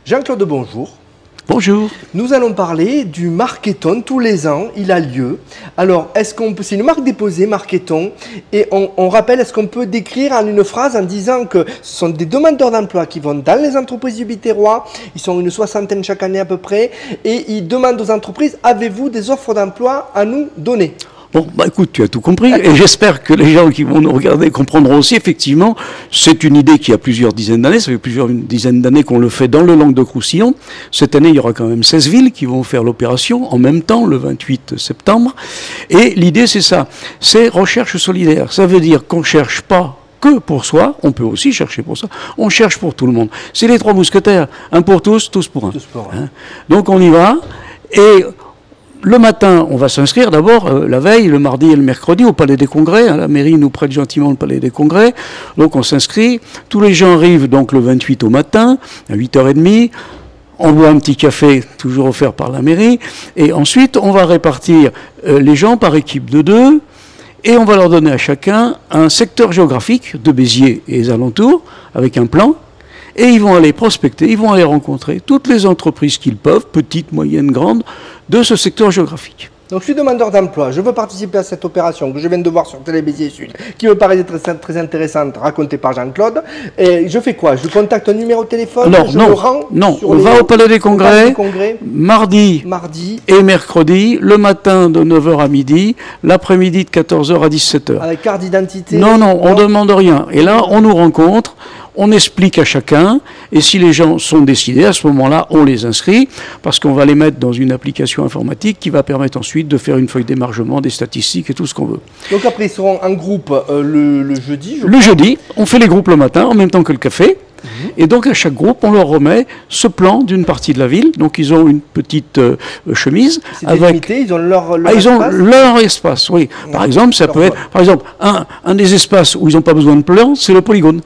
Jean-Claude, bonjour. Bonjour. Nous allons parler du Marketon. Tous les ans, il a lieu. Alors, c'est une marque déposée, Marketon, et on rappelle, est-ce qu'on peut décrire en une phrase en disant que ce sont des demandeurs d'emploi qui vont dans les entreprises du Biterrois, ils sont une soixantaine chaque année à peu près, et ils demandent aux entreprises, avez-vous des offres d'emploi à nous donner ? Bon, bah écoute, tu as tout compris, et j'espère que les gens qui vont nous regarder comprendront aussi, effectivement, c'est une idée qui a plusieurs dizaines d'années, ça fait plusieurs dizaines d'années qu'on le fait dans le Languedoc-Roussillon. Cette année, il y aura quand même 16 villes qui vont faire l'opération en même temps, le 28 septembre, et l'idée c'est ça, c'est recherche solidaire, ça veut dire qu'on ne cherche pas que pour soi, on peut aussi chercher pour ça, on cherche pour tout le monde. C'est les trois mousquetaires, un pour tous, tous pour un. Tous pour un. Donc on y va, et le matin, on va s'inscrire d'abord, la veille, le mardi et le mercredi, au Palais des Congrès. La mairie nous prête gentiment le Palais des Congrès. Donc on s'inscrit. Tous les gens arrivent donc le 28 au matin, à 8h30. On boit un petit café, toujours offert par la mairie. Et ensuite, on va répartir les gens par équipe de 2. Et on va leur donner à chacun un secteur géographique de Béziers et les alentours, avec un plan. Et ils vont aller prospecter, ils vont aller rencontrer toutes les entreprises qu'ils peuvent, petites, moyennes, grandes, de ce secteur géographique. Donc je suis demandeur d'emploi, je veux participer à cette opération que je viens de voir sur Télé Béziers Sud, qui me paraît très intéressante, racontée par Jean-Claude. Et je fais quoi? Je contacte un numéro de téléphone? Non, on va au Palais des Congrès, mardi et mercredi, le matin de 9h à midi, l'après-midi de 14h à 17h. Avec carte d'identité? Non, on ne demande rien. Et là, on nous rencontre. On explique à chacun, et si les gens sont décidés, à ce moment-là, on les inscrit, parce qu'on va les mettre dans une application informatique qui va permettre ensuite de faire une feuille d'émargement, des statistiques et tout ce qu'on veut. Donc après, ils seront en groupe le jeudi? Le jeudi, on fait les groupes le matin, en même temps que le café, et donc à chaque groupe, on leur remet ce plan d'une partie de la ville. Donc ils ont une petite chemise. C'est délimité, ils ont leur espace. Ils ont leur espace, oui. Par exemple, ça peut être, un des espaces où ils n'ont pas besoin de plan, c'est le polygone.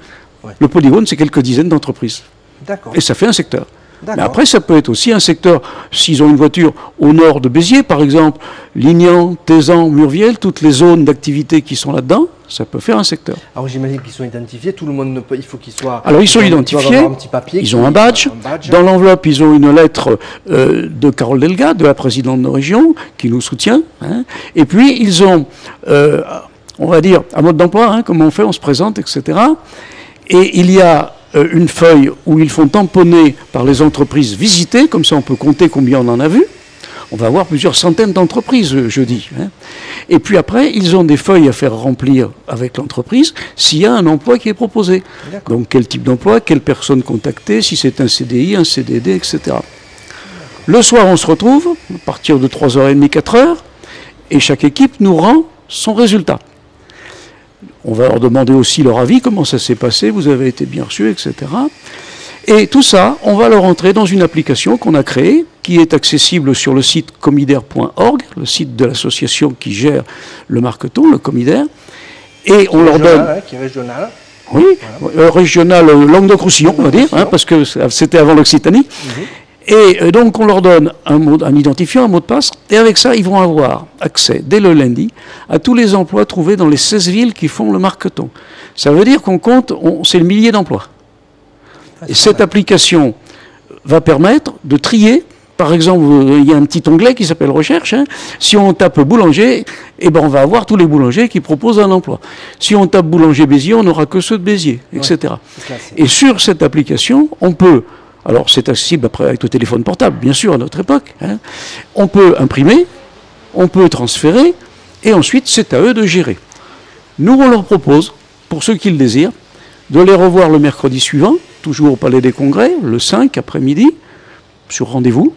Ouais. Le polygone, c'est quelques dizaines d'entreprises. D'accord. Et ça fait un secteur. Mais après, ça peut être aussi un secteur, s'ils ont une voiture au nord de Béziers, par exemple, Lignan, Tézan, Murviel, toutes les zones d'activité qui sont là-dedans, ça peut faire un secteur. Alors j'imagine qu'ils sont identifiés, tout le monde ne peut, il faut qu'ils soient... Alors ils sont identifiés, un petit papier, ils ont un badge. Dans l'enveloppe, ils ont une lettre de Carole Delga, de la présidente de nos régions, qui nous soutient. Hein. Et puis, ils ont, on va dire, un mode d'emploi, hein, comment on fait, on se présente, etc. Et il y a une feuille où ils font tamponner par les entreprises visitées, comme ça on peut compter combien on en a vu. On va avoir plusieurs centaines d'entreprises jeudi. Hein. Et puis après, ils ont des feuilles à faire remplir avec l'entreprise s'il y a un emploi qui est proposé. Donc quel type d'emploi, quelle personne contacter, si c'est un CDI, un CDD, etc. Le soir, on se retrouve, à partir de 3h30, 4h, et chaque équipe nous rend son résultat. On va leur demander aussi leur avis, comment ça s'est passé, vous avez été bien reçus, etc. Et tout ça, on va leur entrer dans une application qu'on a créée, qui est accessible sur le site comidaire.org, le site de l'association qui gère le Marketon, le Comidaire. Et on leur donne... Qui est régional. Oui, voilà. Régional Languedoc-Roussillon, on va dire, hein, parce que c'était avant l'Occitanie. Et donc on leur donne un identifiant, un mot de passe, et avec ça, ils vont avoir accès, dès le lundi, à tous les emplois trouvés dans les 16 villes qui font le Marketon. Ça veut dire qu'on compte, c'est le millier d'emplois. Et cette application va permettre de trier. Par exemple, il y a un petit onglet qui s'appelle Recherche. Hein. Si on tape boulanger, eh ben on va avoir tous les boulangers qui proposent un emploi. Si on tape boulanger Béziers, on n'aura que ceux de Béziers, etc. Et sur cette application, on peut... Alors, c'est accessible après avec le téléphone portable, bien sûr, à notre époque. Hein. On peut imprimer, on peut transférer, et ensuite, c'est à eux de gérer. Nous, on leur propose, pour ceux qui le désirent, de les revoir le mercredi suivant, toujours au Palais des Congrès, le 5 après-midi, sur rendez-vous,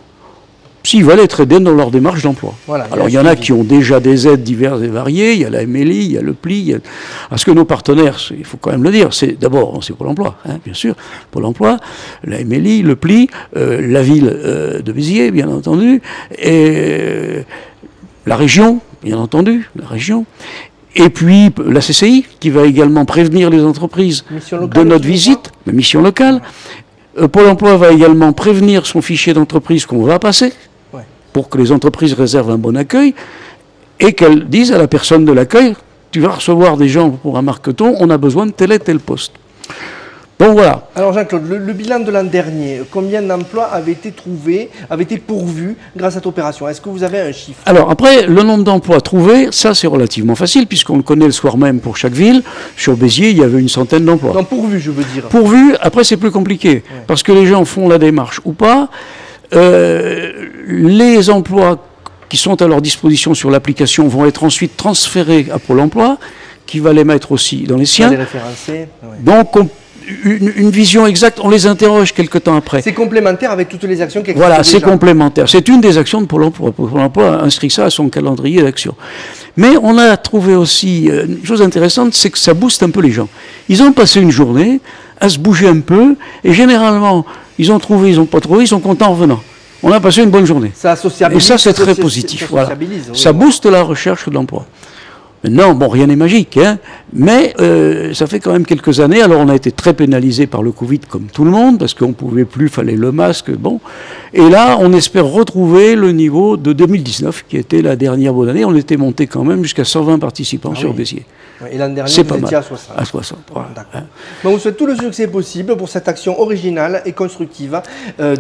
s'ils veulent être aidés dans leur démarche d'emploi. Voilà, alors il y en a qui ont déjà des aides diverses et variées, il y a la MLI, il y a le PLI, parce que nos partenaires, il faut quand même le dire, c'est d'abord c'est Pôle emploi, hein, bien sûr, Pôle emploi, la MLI, le PLI, la ville de Béziers, bien entendu, et la région, bien entendu, la région, et puis la CCI, qui va également prévenir les entreprises de notre visite, la mission locale. Pôle emploi va également prévenir son fichier d'entreprise qu'on va passer, pour que les entreprises réservent un bon accueil, et qu'elles disent à la personne de l'accueil, tu vas recevoir des gens pour un Marketon, on a besoin de tel et tel poste. Donc voilà. Alors Jean-Claude, le bilan de l'an dernier, combien d'emplois avaient été trouvés, avaient été pourvus grâce à cette opération? Est-ce que vous avez un chiffre? Alors après, le nombre d'emplois trouvés, ça c'est relativement facile puisqu'on le connaît le soir même pour chaque ville. Sur Béziers, il y avait une centaine d'emplois. Non, pourvus, je veux dire. Pourvus, après c'est plus compliqué parce que les gens font la démarche ou pas. Les emplois qui sont à leur disposition sur l'application vont être ensuite transférés à Pôle emploi, qui va les mettre aussi dans les siens. Les référencés. Ouais. Donc, une vision exacte, on les interroge quelque temps après. C'est complémentaire avec toutes les actions qui existent. Voilà, c'est déjà. complémentaire. C'est une des actions de Pôle emploi. Pôle emploi a inscrit ça à son calendrier d'action. Mais on a trouvé aussi une chose intéressante, c'est que ça booste un peu les gens. Ils ont passé une journée à se bouger un peu, et généralement, ils ont trouvé, ils n'ont pas trouvé, ils sont contents en revenant. On a passé une bonne journée. Ça sociabilise. Et ça, c'est très positif. Voilà. Oui, ça booste la recherche de l'emploi. Maintenant, bon, rien n'est magique, hein, mais ça fait quand même quelques années. Alors, on a été très pénalisé par le Covid, comme tout le monde, parce qu'on ne pouvait plus, il fallait le masque, bon. Et là, on espère retrouver le niveau de 2019, qui était la dernière bonne année. On était monté quand même jusqu'à 120 participants sur Béziers. Et l'an dernier, vous étiez à 60. À 60, voilà. D'accord. On vous souhaite tout le succès possible pour cette action originale et constructive.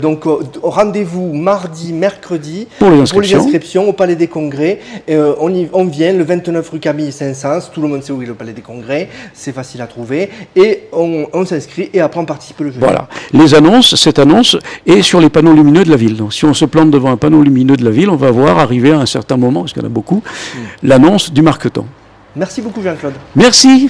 Donc, rendez-vous mardi, mercredi pour les inscriptions au Palais des Congrès. On vient le 29 rue Camille Saint-Saëns. Tout le monde sait où est le Palais des Congrès. C'est facile à trouver. Et on s'inscrit et après on participe le jeudi. Voilà. Les annonces, cette annonce est sur les panneaux lumineux de la ville. Donc, si on se plante devant un panneau lumineux de la ville, on va voir arriver à un certain moment, parce qu'il y en a beaucoup, l'annonce du marqueton. Merci beaucoup Jean-Claude. Merci.